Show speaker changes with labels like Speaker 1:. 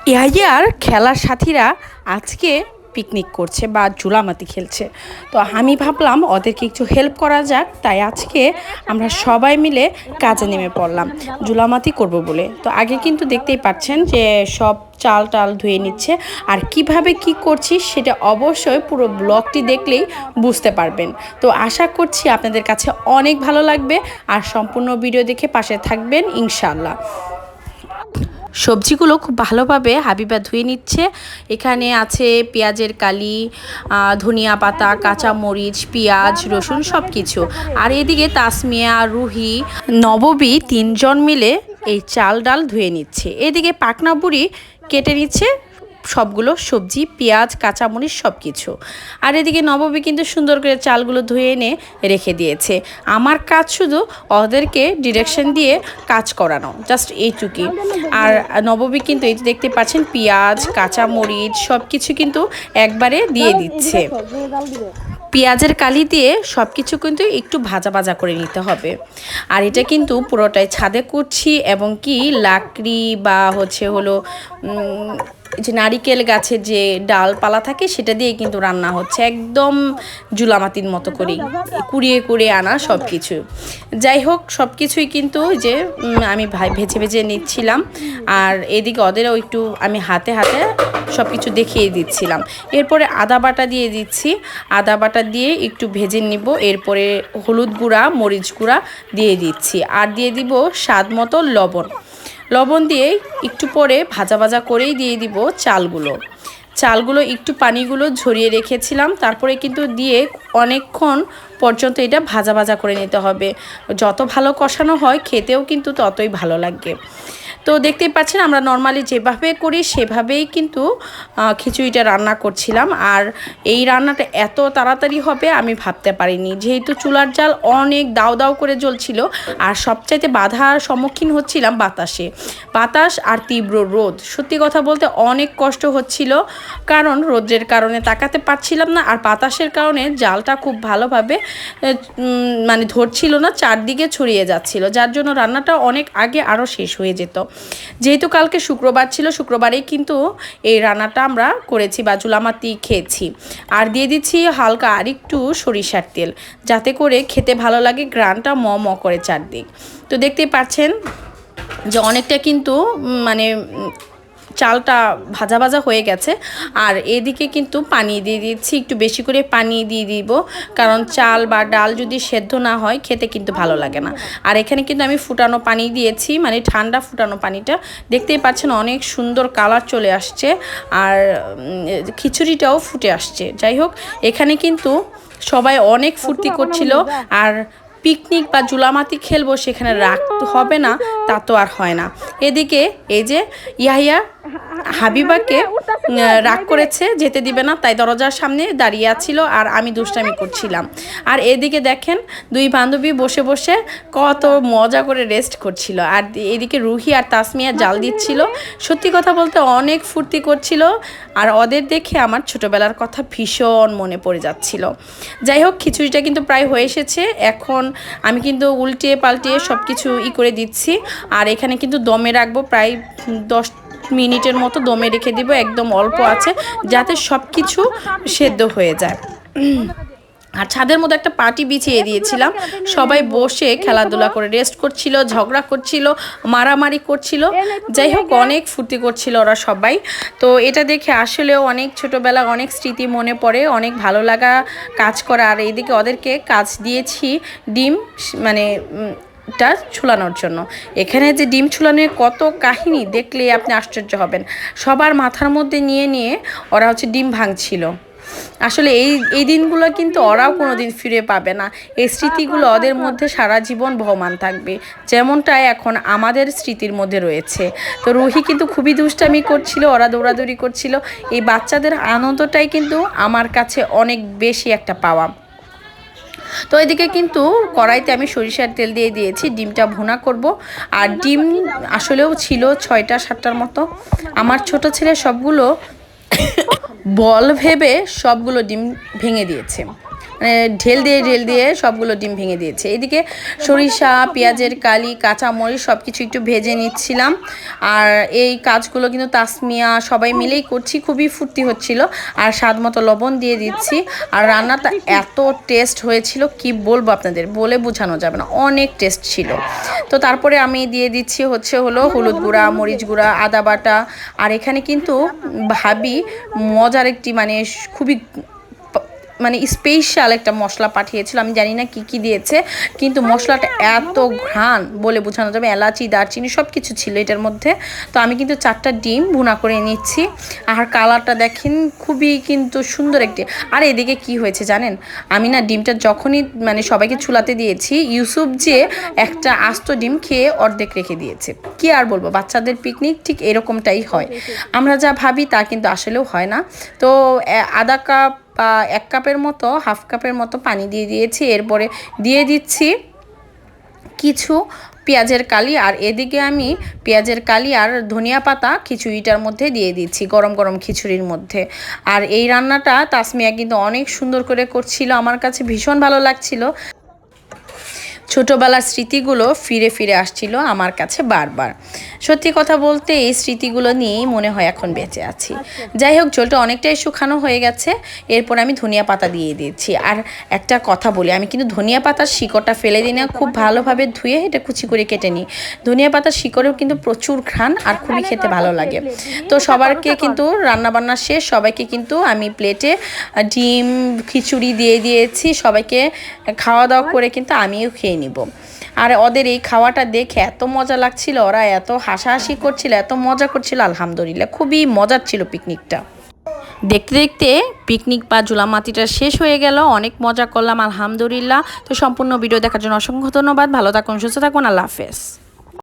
Speaker 1: ইয়াহিয়ার খেলার সাথীরা আজকে পিকনিক করছে বা জুলামাতি খেলছে। তো আমি ভাবলাম ওদেরকে একটু হেল্প করা যাক, তাই আজকে আমরা সবাই মিলে কাজে নেমে পড়লাম জুলামাতি করব বলে। তো আগে কিন্তু দেখতেই পাচ্ছেন যে সব চাল টাল ধুয়ে নিচ্ছে, আর কিভাবে কি করছি সেটা অবশ্যই পুরো ব্লগটি দেখলেই বুঝতে পারবেন। তো আশা করছি আপনাদের কাছে অনেক ভালো লাগবে, আর সম্পূর্ণ ভিডিও দেখে পাশে থাকবেন ইনশাআল্লাহ। সবজিগুলো খুব ভালোভাবে হাবিবা ধুয়ে নিচ্ছে। এখানে আছে পেঁয়াজের কালি, ধনিয়া পাতা, কাঁচামরিচ, পেঁয়াজ, রসুন সব কিছু। আর এদিকে তাসমিয়া, রুহি, নববী তিনজন মিলে এই চাল ডাল ধুয়ে নিচ্ছে। এদিকে পাকনা বুড়ি কেটে নিচ্ছে সবগুলো সবজি, পেঁয়াজ, কাঁচামরিচ সব কিছু। আর এদিকে নববী কিন্তু সুন্দর করে চালগুলো ধুয়ে এনে রেখে দিয়েছে। আমার কাজ শুধু ওদেরকে ডিরেকশন দিয়ে কাজ করানো, জাস্ট এইটুকুই। আর নববী কিন্তু এই যে দেখতে পাচ্ছেন পেঁয়াজ, কাঁচামরিচ সব কিছু কিন্তু একবারে দিয়ে দিচ্ছে। পেঁয়াজের কালি দিয়ে সব কিছু কিন্তু একটু ভাজা ভাজা করে নিতে হবে। আর এটা কিন্তু পুরোটাই ছাদে করছি, এবং কি লাকড়ি বা হলো যে নারিকেল গাছের যে ডালপালা থাকে সেটা দিয়ে কিন্তু রান্না হচ্ছে, একদম জুলামাতির মতো করেই কুড়িয়ে কুড়িয়ে আনা সব কিছু। যাই হোক, সব কিছুই কিন্তু যে আমি ভেজে ভেজে নিচ্ছিলাম, আর এদিকে ওদেরও একটু আমি হাতে হাতে সব কিছু দেখিয়ে দিচ্ছিলাম। এরপরে আদা বাটা দিয়ে দিচ্ছি, আদা বাটা দিয়ে একটু ভেজে নিব। এরপরে হলুদ গুঁড়া, মরিচ গুঁড়া দিয়ে দিচ্ছি, আর দিয়ে দিব স্বাদ মতো লবণ দিয়ে একটু পরে ভাজা ভাজা করেই দিয়ে দিব চালগুলো একটু পানিগুলো ঝরিয়ে রেখেছিলাম, তারপরে কিন্তু দিয়ে অনেকক্ষণ পর্যন্ত এটা ভাজা ভাজা করে নিতে হবে। যত ভালো কষানো হয় খেতেও কিন্তু ততই ভালো লাগবে। তো দেখতেই পাচ্ছেন আমরা নর্মালি যেভাবে করি সেভাবেই কিন্তু খিচুড়িটা রান্না করছিলাম। আর এই রান্নাটা এত তাড়াতাড়ি হবে আমি ভাবতে পারিনি, যেহেতু চুলার জাল অনেক দাও দাও করে জ্বলছিল। আর সবচাইতে বাধার সম্মুখীন হচ্ছিলাম বাতাস আর তীব্র রোদ। সত্যি কথা বলতে অনেক কষ্ট হচ্ছিল, কারণ রোদের কারণে তাকাতে পারছিলাম না, আর বাতাসের কারণে জালটা খুব ভালোভাবে মানে ধরছিল না, চারদিকে ছড়িয়ে যাচ্ছিল, যার জন্য রান্নাটা অনেক আগে আরও শেষ হয়ে যেত। যেহেতু কালকে শুক্রবার ছিল, শুক্রবারেই কিন্তু এই রান্নাটা আমরা করেছি বা জুলামাতি খেয়েছি। আর দিয়ে দিচ্ছি হালকা আরেকটু সরিষার তেল, যাতে করে খেতে ভালো লাগে, গ্রানটা ম ম করে চারদিক। তো দেখতেই পাচ্ছেন যে অনেকটা কিন্তু মানে চালটা ভাজা ভাজা হয়ে গেছে। আর এদিকে কিন্তু পানি দিয়ে দিচ্ছি, একটু বেশি করে পানি দিয়ে দিব, কারণ চাল বা ডাল যদি সেদ্ধ না হয় খেতে কিন্তু ভালো লাগে না। আর এখানে কিন্তু আমি ফুটানো পানি দিয়েছি, মানে ঠান্ডা ফুটানো পানিটা। দেখতেই পাচ্ছেন অনেক সুন্দর কালার চলে আসছে, আর খিচুড়িটাও ফুটে আসছে। যাই হোক, এখানে কিন্তু সবাই অনেক ফুর্তি করছিল। আর পিকনিক বা জুলামাতি খেলবো, সেখানে রাখতে হবে না তা তো আর হয় না। এদিকে এই যে ইয়াহিয়া হাবিবাকে রাগ করেছে, যেতে দিবে না, তাই দরজার সামনে দাঁড়িয়ে আছিল, আর আমি দুষ্টামি করছিলাম। আর এদিকে দেখেন দুই বান্ধবী বসে বসে কত মজা করে রেস্ট করছিল, আর এদিকে রুহি আর তাসমিয়া জাল দিচ্ছিল। সত্যি কথা বলতে অনেক ফুর্তি করছিল, আর ওদের দেখে আমার ছোটবেলার কথা ভীষণ মনে পড়ে যাচ্ছিল। যাই হোক, খিচুড়িটা কিন্তু প্রায় হয়ে এসেছে। এখন আমি কিন্তু উল্টিয়ে পাল্টিয়ে সব কিছু করে দিচ্ছি। আর এখানে কিন্তু দমে রাখবো, প্রায় 10 মিনিটের মতো দমে রেখে দিব, একদম অল্প আছে, যাতে সব কিছু সেদ্ধ হয়ে যায়। আর ছাদের মধ্যে একটা পাটি বিছিয়ে দিয়েছিলাম, সবাই বসে খেলাধুলা করে রেস্ট করছিল, ঝগড়া করছিল, মারামারি করছিল। যাই হোক, অনেক ফুর্তি করছিল ওরা সবাই। তো এটা দেখে আসলেও অনেক ছোটোবেলা অনেক স্মৃতি মনে পড়ে, অনেক ভালো লাগা কাজ করা। আর এইদিকে ওদেরকে কাজ দিয়েছি ডিম মানে টা ছুলানোর জন্য। এখানে যে ডিম ছুলানোর কত কাহিনী দেখলে আপনি আশ্চর্য হবেন। সবার মাথার মধ্যে নিয়ে নিয়ে ওরা ডিম ভাঙছিল। আসলে এই দিনগুলো কিন্তু ওরাও কোনোদিন ফিরে পাবে না। এই স্মৃতিগুলো ওদের মধ্যে সারা জীবন বহমান থাকবে, যেমনটা এখন আমাদের স্মৃতির মধ্যে রয়েছে। তো রুহি কিন্তু খুবই দুষ্টামি করছিল, ওরা দৌড়াদৌড়ি করছিল। এই বাচ্চাদের আনন্দটাই কিন্তু আমার কাছে অনেক বেশি একটা পাওয়া। তো এদিকে কিন্তু কড়াইতে আমি সরিষার তেল দিয়ে দিয়েছি, ডিমটা ভুনা করব। আর ডিম আসলেও ছিল 6টা 7টার মতো। আমার ছোট ছেলে সবগুলো বল ভেবে সবগুলো ডিম ভেঙে দিয়েছে। মানে ঢেল দিয়ে সবগুলো ডিম ভেঙে দিয়েছে। এদিকে সরিষা, পেঁয়াজের কালি, কাঁচামরিচ সব কিছু একটু ভেজে নিচ্ছিলাম। আর এই কাজগুলো কিন্তু তাসমিয়া সবাই মিলেই করছি, খুবই ফুর্তি হচ্ছিল। আর স্বাদ মতো লবণ দিয়ে দিচ্ছি। আর রান্নাটা এত টেস্ট হয়েছিল কি বলবো আপনাদের, বলে বোঝানো যাবে না, অনেক টেস্ট ছিল। তো তারপরে আমি দিয়ে দিচ্ছি হলো হলুদ গুঁড়া, মরিচ গুঁড়া, আদা বাটা। আর এখানে কিন্তু ভাবি মজার একটি মানে খুবই মানে স্পেশাল একটা মশলা পাঠিয়েছিল, আমি জানি না কি কি দিয়েছে, কিন্তু মশলাটা এত ঘ্রাণ বলে বোঝানো যাবে। এলাচি, দারচিনি সব কিছু ছিল এটার মধ্যে। তো আমি কিন্তু 4টা ডিম ভুনা করে নিচ্ছি। আর কালারটা দেখেন খুবই কিন্তু সুন্দর একটি। আর এদিকে কি হয়েছে জানেন, আমি না ডিমটা যখনই মানে সবাইকে চুলাতে দিয়েছি, ইউসুফ যে একটা আস্ত ডিম খেয়ে অর্ধেক রেখে দিয়েছে। কি আর বলবো, বাচ্চাদের পিকনিক ঠিক এরকমটাই হয়। আমরা যা ভাবি তা কিন্তু আসলেও হয় না। তো আধা কাপ বা 1 কাপের মতো, হাফ কাপের মতো পানি দিয়ে দিয়েছি। এরপরে দিয়ে দিচ্ছি কিছু পেঁয়াজের কালি। আর এদিকে আমি পেঁয়াজের কালি আর ধনিয়া পাতা খিচুড়িটার মধ্যে দিয়ে দিচ্ছি, গরম গরম খিচুড়ির মধ্যে। আর এই রান্নাটা তাসমিয়া কিন্তু অনেক সুন্দর করে করছিল, আমার কাছে ভীষণ ভালো লাগছিল। ছোটোবেলার স্মৃতিগুলো ফিরে ফিরে আসছিল আমার কাছে বারবার। সত্যি কথা বলতে এই স্মৃতিগুলো নিয়েই মনে হয় এখন বেঁচে আছি। যাই হোক, ঝোলটা অনেকটাই শুকানো হয়ে গেছে। এরপর আমি ধনিয়া পাতা দিয়ে দিয়েছি। আর একটা কথা বলি, আমি কিন্তু ধনিয়া পাতার শিকড়টা ফেলে দিই না, খুব ভালোভাবে ধুয়ে এটা কুচি করে কেটে নিই। ধনিয়া পাতার শিকড়েও কিন্তু প্রচুর ঘ্রাণ আর খুবই খেতে ভালো লাগে। তো সবাইকে কিন্তু রান্নাবান্না শেষ, সবাইকে কিন্তু আমি প্লেটে ডিম খিচুড়ি দিয়ে দিয়েছি। সবাইকে খাওয়া দাওয়া করে কিন্তু আমিও খেয়ে নিব। আর ওদের এই খাওয়াটা দেখে এত মজা লাগছিল, ওরা এত হাসাহাসি করছিল, এত মজা করছিল, আলহামদুলিল্লাহ খুবই মজার ছিল পিকনিকটা। দেখতে দেখতে পিকনিক বা জুলামাতিটা শেষ হয়ে গেল, অনেক মজা করলাম আলহামদুলিল্লাহ। তো সম্পূর্ণ ভিডিও দেখার জন্য অসংখ্য ধন্যবাদ। ভালো থাকুন, সুস্থ থাকুন, আল্লাহ হাফেজ।